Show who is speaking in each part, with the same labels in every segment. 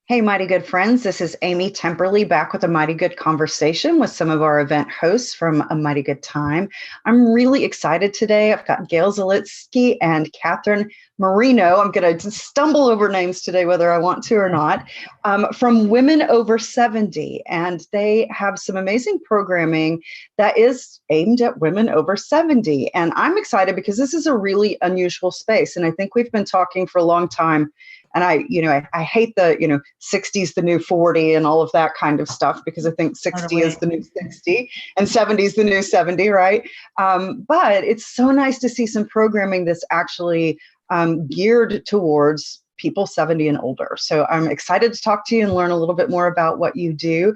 Speaker 1: Hey, mighty good friends. This is Amy Temperley back with a mighty good conversation with some of our event hosts from A Mighty Good Time. I'm really excited today. I've got Gail Zelitzky and Catherine Marienau. I'm going to stumble over names today, whether I want to or not, from Women Over 70. And they have some amazing programming that is aimed at women over 70. And I'm excited because this is a really unusual space. And I think we've been talking for a long time. And I hate the, 60 is the new 40 and all of that kind of stuff, because I think 60 is the new 60 and 70 is the new 70, right? But it's so nice to see some programming that's actually geared towards people 70 and older. So I'm excited to talk to you and learn a little bit more about what you do.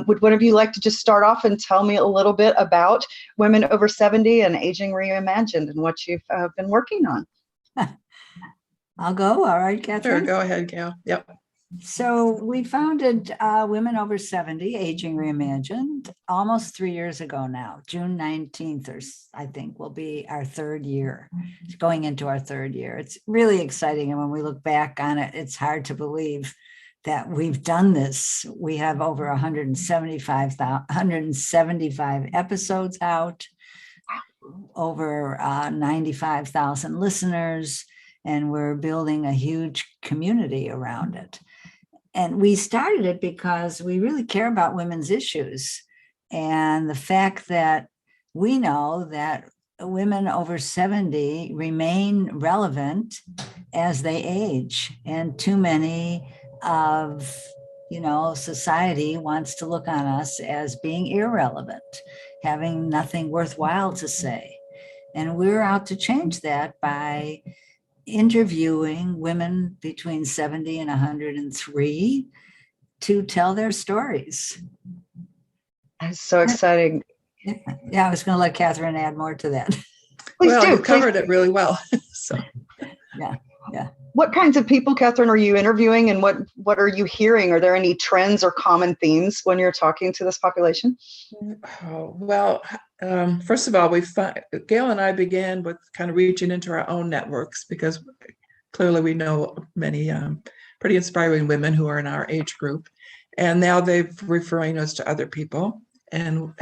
Speaker 1: Would one of you like to just start off and tell me a little bit about Women Over 70 and Aging Reimagined and what you've been working on?
Speaker 2: I'll go. All right, Catherine.
Speaker 3: Sure, go ahead, Gail. Yep.
Speaker 2: So we founded Women Over 70, Aging Reimagined, almost 3 years ago now. June 19th, I think, will be our third year. It's going into our third year. It's really exciting. And when we look back on it, it's hard to believe that we've done this. We have over 175 episodes out, over 95,000 listeners, and we're building a huge community around it. And we started it because we really care about women's issues and the fact that we know that women over 70 remain relevant as they age, and too many of society wants to look on us as being irrelevant, having nothing worthwhile to say. And we're out to change that by interviewing women between 70 and 103 to tell their stories.
Speaker 1: That's so exciting.
Speaker 2: Yeah, I was going to let Catherine add more to that.
Speaker 3: You covered it really well. So,
Speaker 2: yeah.
Speaker 1: What kinds of people, Catherine, are you interviewing, and what are you hearing? Are there any trends or common themes when you're talking to this population?
Speaker 3: First of all, Gail and I began with kind of reaching into our own networks, because clearly we know many pretty inspiring women who are in our age group, and now they're referring us to other people, and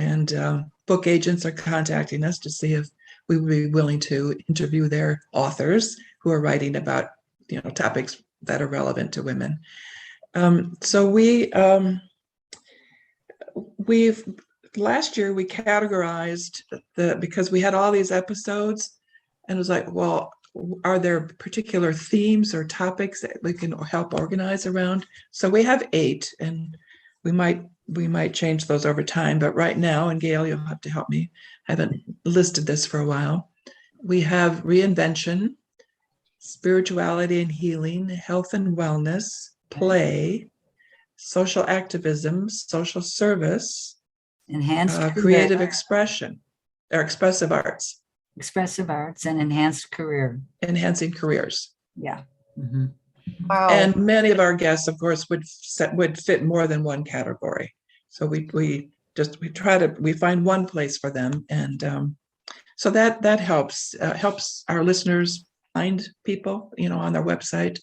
Speaker 3: book agents are contacting us to see if we would be willing to interview their authors who are writing about topics that are relevant to women. So last year we categorized because we had all these episodes, and it was like, well, are there particular themes or topics that we can help organize around? So we have 8, and we might change those over time. But right now, and Gail, you'll have to help me, I haven't listed this for a while. We have reinvention, spirituality and healing, health and wellness, play, social activism, social service,
Speaker 2: enhanced
Speaker 3: creative expression, or expressive arts,
Speaker 2: and enhanced career,
Speaker 3: enhancing careers.
Speaker 2: Yeah. Mm-hmm.
Speaker 1: Wow.
Speaker 3: And many of our guests, of course, would fit more than one category. So we find one place for them, and so that helps our listeners find people, on their website.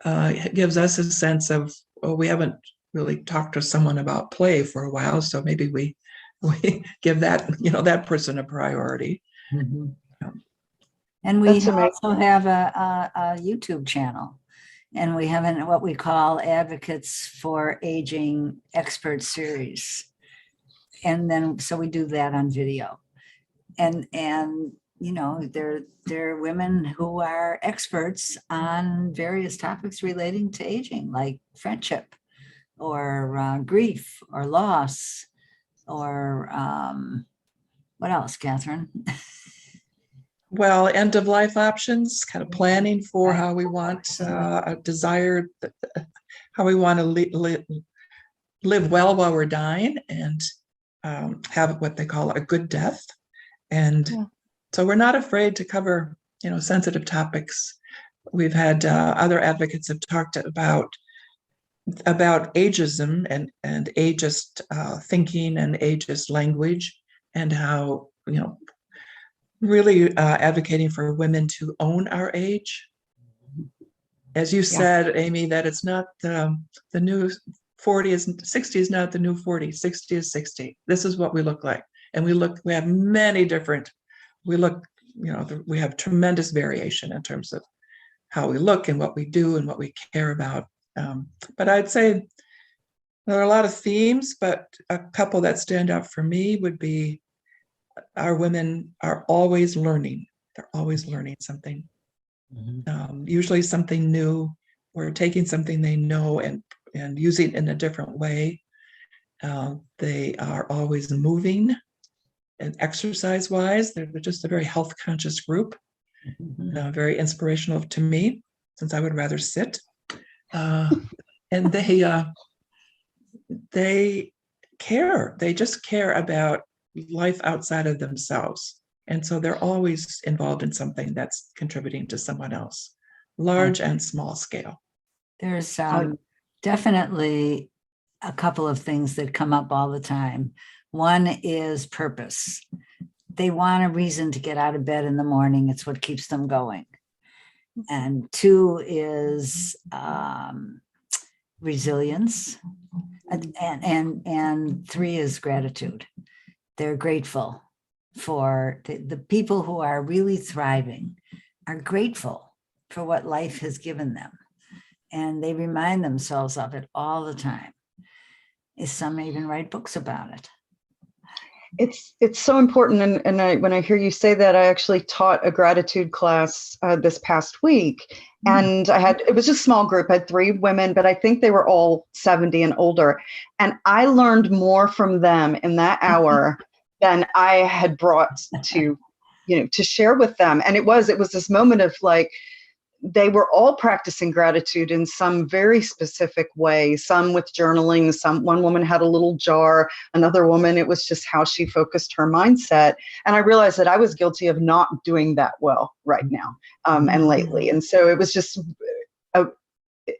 Speaker 3: It gives us a sense of, we haven't really talked to someone about play for a while, so maybe we give that person a priority.
Speaker 2: Mm-hmm. And we also have a YouTube channel, and we have what we call Advocates for Aging Expert Series. And then, so we do that on video. And they're women who are experts on various topics relating to aging, like friendship or grief or loss or what else, Catherine?
Speaker 3: Well, end of life options, kind of planning for how we want how we want to live well while we're dying, and have what they call a good death. And so we're not afraid to cover, sensitive topics. We've had other advocates have talked about ageism and ageist thinking and ageist language, and how, really advocating for women to own our age. as you said, Amy, that it's not the new 60 is not the new 40. 60 is 60. This is what we look like. And we have many different, we have tremendous variation in terms of how we look and what we do and what we care about. But I'd say there are a lot of themes, but a couple that stand out for me would be our women are always learning. They're always learning something, usually something new, or taking something they know and using it in a different way. They are always moving, and exercise-wise, they're just a very health-conscious group, very inspirational to me, since I would rather sit. And they care. They just care about life outside of themselves. And so they're always involved in something that's contributing to someone else, large and small scale.
Speaker 2: There's definitely a couple of things that come up all the time. One is purpose. They want a reason to get out of bed in the morning. It's what keeps them going. And two is resilience. And three is gratitude. They're grateful for the people who are really thriving, are grateful for what life has given them. And they remind themselves of it all the time. Some even write books about it.
Speaker 1: It's so important. And when I hear you say that, I actually taught a gratitude class this past week. And it was just a small group. I had 3 women, but I think they were all 70 and older. And I learned more from them in that hour than I had brought to share with them. And it was this moment of like, they were all practicing gratitude in some very specific way, some with journaling, one woman had a little jar, another woman, it was just how she focused her mindset. And I realized that I was guilty of not doing that well right now and lately. And so it was just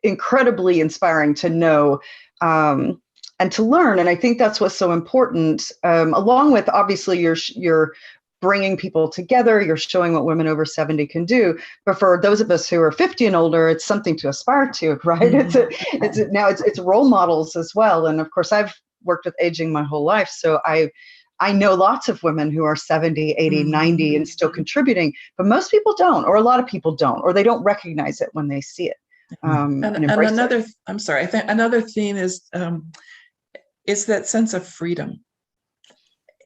Speaker 1: incredibly inspiring to know and to learn. And I think that's what's so important, along with obviously your bringing people together, you're showing what women over 70 can do. But for those of us who are 50 and older, it's something to aspire to, right? It's role models as well. And of course, I've worked with aging my whole life. So I know lots of women who are 70, 80, 90 and still contributing, but most people don't, or a lot of people don't, or they don't recognize it when they see it.
Speaker 3: And another, I'm sorry, I think another theme is that sense of freedom.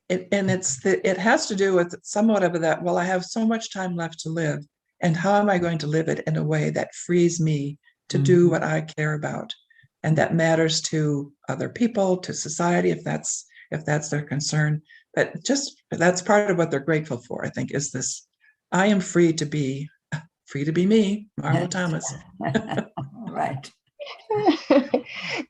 Speaker 3: It has to do with somewhat of that, well, I have so much time left to live, and how am I going to live it in a way that frees me to do what I care about and that matters to other people, to society, if that's their concern. But that's part of what they're grateful for, I think, is this, I am free to be me, Marlo Thomas.
Speaker 2: Right.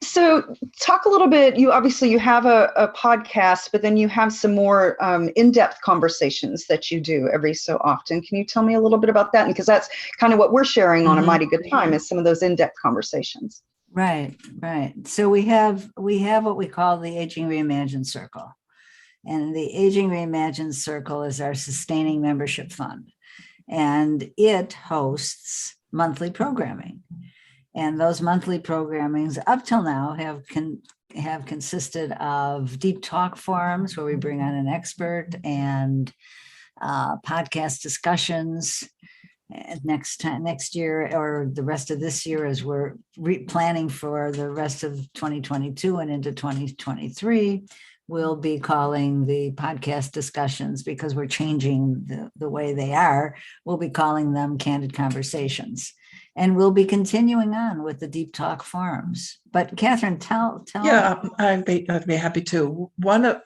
Speaker 1: So talk a little bit, you have a podcast, but then you have some more in-depth conversations that you do every so often. Can you tell me a little bit about that? Because that's kind of what we're sharing on A Mighty Good Time, is some of those in-depth conversations.
Speaker 2: Right. So we have what we call the Aging Reimagined Circle. And the Aging Reimagined Circle is our sustaining membership fund. And it hosts monthly programming. And those monthly programmings up till now have consisted of deep talk forums where we bring on an expert and podcast discussions. Next year, or the rest of this year, as we're planning for the rest of 2022 and into 2023, we'll be calling the podcast discussions, because we're changing the way they are. We'll be calling them Candid Conversations. And we'll be continuing on with the Deep Talk forums. But Catherine, tell.
Speaker 3: Yeah, I'd be happy to. One of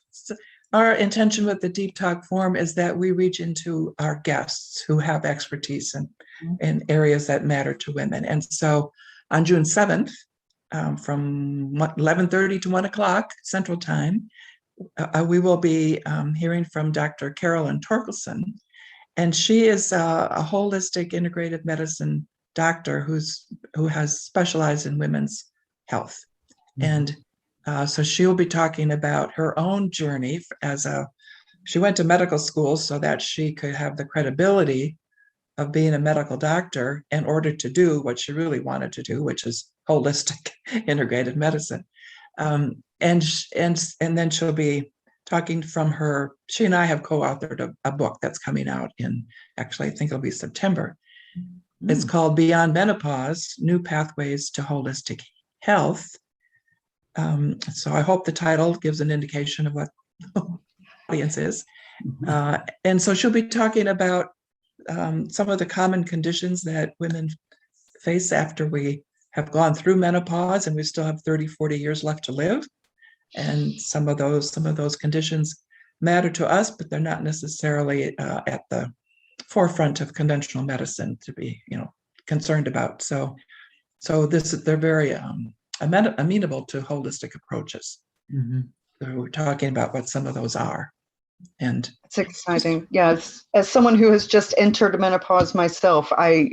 Speaker 3: our intention with the Deep Talk forum is that we reach into our guests who have expertise in areas that matter to women. And so on June 7th, from 11:30 to 1 o'clock Central Time, we will be hearing from Dr. Carolyn Torkelson. And she is a holistic integrative medicine doctor who has specialized in women's health. And so she'll be talking about her own journey she went to medical school so that she could have the credibility of being a medical doctor in order to do what she really wanted to do, which is holistic integrated medicine. And then she'll be talking from her. She and I have co-authored a book that's coming out in, actually, I think it'll be September. It's called Beyond Menopause: New Pathways to Holistic Health. So I hope the title gives an indication of what the audience is. And so she'll be talking about some of the common conditions that women face after we have gone through menopause and we still have 30, 40 years left to live. And some of those conditions matter to us, but they're not necessarily at the forefront of conventional medicine to be, concerned about. So they're very amenable to holistic approaches. So we're talking about what some of those are. And
Speaker 1: it's exciting. Yes. As someone who has just entered menopause myself, I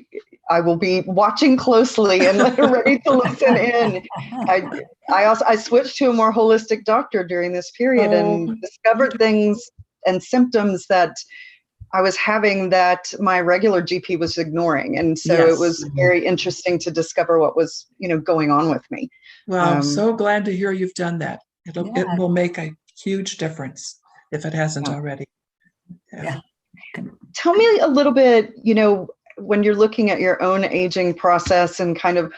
Speaker 1: will be watching closely and ready to listen in. I switched to a more holistic doctor during this period and discovered things and symptoms that I was having that my regular GP was ignoring. And so It was very interesting to discover what was, going on with me.
Speaker 3: Well, I'm so glad to hear you've done that. It will make a huge difference if it hasn't already.
Speaker 2: Yeah.
Speaker 1: Tell me a little bit, when you're looking at your own aging process and kind of,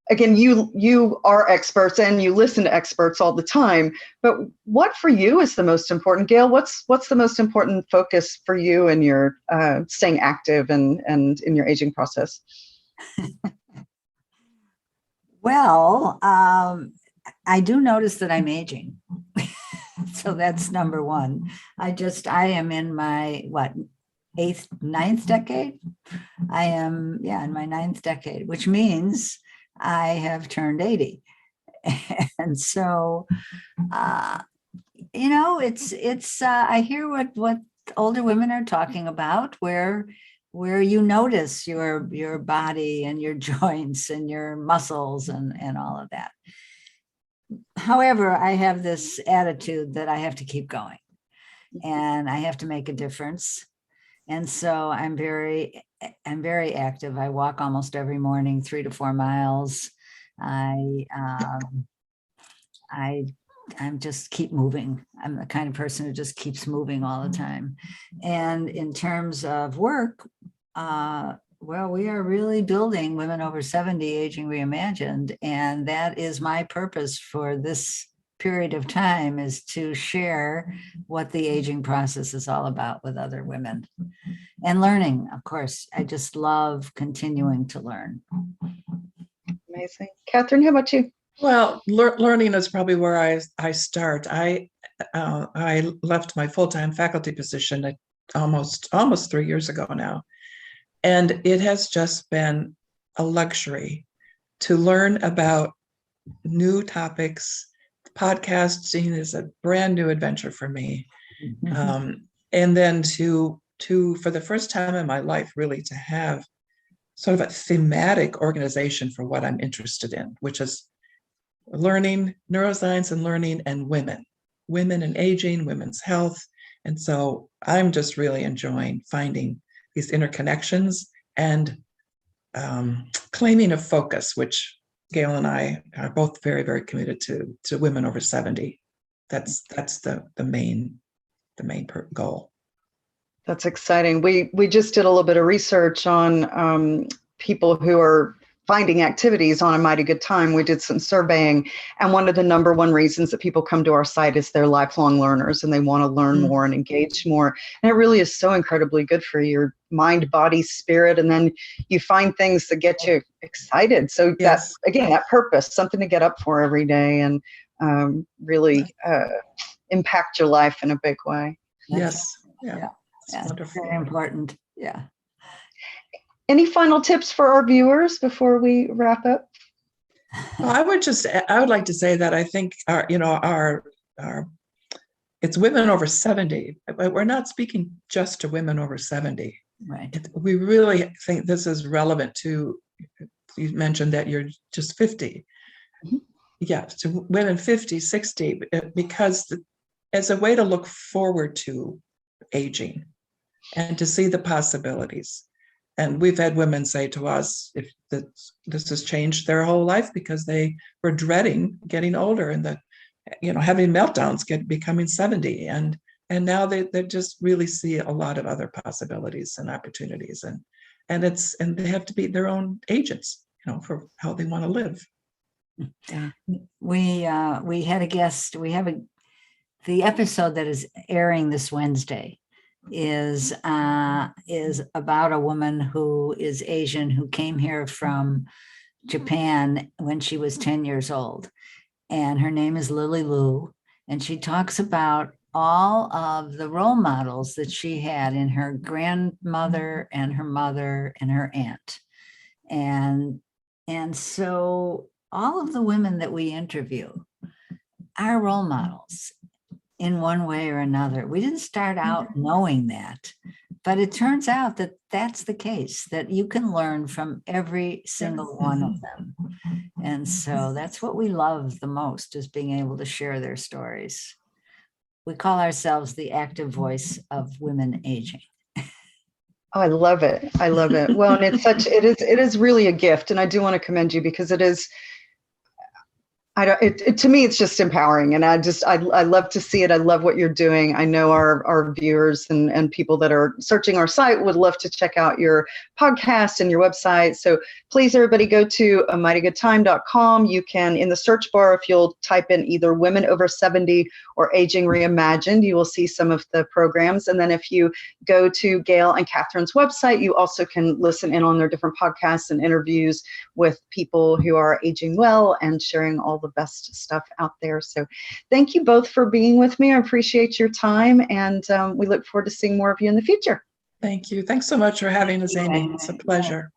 Speaker 1: again, you are experts and you listen to experts all the time, but what for you is the most important? Gail, what's the most important focus for you in your staying active and in your aging process?
Speaker 2: Well, I do notice that I'm aging. So that's number one. I am in my, ninth decade? I am, in my ninth decade, which means I have turned 80. And so, it's I hear what older women are talking about, where you notice your body and your joints and your muscles and all of that. However, I have this attitude that I have to keep going and I have to make a difference. And so I'm very active. I walk almost every morning, 3 to 4 miles. I'm just keep moving. I'm the kind of person who just keeps moving all the time. And in terms of work, we are really building Women Over 70 Aging Reimagined. And that is my purpose for this period of time, is to share what the aging process is all about with other women. And learning, of course. I just love continuing to learn.
Speaker 1: Amazing. Catherine, how about you?
Speaker 3: Well, learning is probably where I start. I left my full-time faculty position almost 3 years ago now. And it has just been a luxury to learn about new topics. Podcasting is a brand new adventure for me. And then to for the first time in my life, really to have sort of a thematic organization for what I'm interested in, which is learning, neuroscience and learning, and women and aging, women's health. And so I'm just really enjoying finding these interconnections and claiming a focus, which Gail and I are both very, very committed to women over 70. That's the main goal.
Speaker 1: That's exciting. We just did a little bit of research on people who are finding activities on A Mighty Good Time. We did some surveying, and one of the number one reasons that people come to our site is they're lifelong learners and they want to learn more and engage more. And it really is so incredibly good for your mind, body, spirit, and then you find things that get you excited. So that's, again, that purpose, something to get up for every day and really impact your life in a big way.
Speaker 3: Yes.
Speaker 2: Yeah. Very important. Yeah.
Speaker 1: Any final tips for our viewers before we wrap up?
Speaker 3: Well, I would like to say that I think our it's women over 70, but we're not speaking just to women over 70.
Speaker 2: Right.
Speaker 3: We really think this is relevant to, you mentioned that you're just 50. Yeah, to women 50, 60, because it's a way to look forward to aging and to see the possibilities. And we've had women say to us, if this has changed their whole life because they were dreading getting older and having meltdowns, becoming 70. And now they just really see a lot of other possibilities and opportunities. And they have to be their own agents, for how they want to live.
Speaker 2: Yeah. We had a guest. The episode that is airing this Wednesday is about a woman who is Asian who came here from Japan when she was 10 years old. And her name is Lily Lu. And she talks about all of the role models that she had in her grandmother and her mother and her aunt. And so all of the women that we interview are role models in one way or another. We didn't start out knowing that, but it turns out that that's the case, that you can learn from every single one of them. And so that's what we love the most, is being able to share their stories. We call ourselves the active voice of women aging.
Speaker 1: Oh, I love it. I love it. Well, and it is really a gift. And I do want to commend you, because it is, to me, it's just empowering. And I love to see it. I love what you're doing. I know our viewers and people that are searching our site would love to check out your podcast and your website. So please, everybody, go to amightygoodtime.com. You can, in the search bar, if you'll type in either Women Over 70 or Aging Reimagined, you will see some of the programs. And then if you go to Gail and Catherine's website, you also can listen in on their different podcasts and interviews with people who are aging well and sharing all the best stuff out there. So thank you both for being with me. I appreciate your time, and we look forward to seeing more of you in the future.
Speaker 3: Thank you. Thanks so much for having us, Amy. It's a pleasure.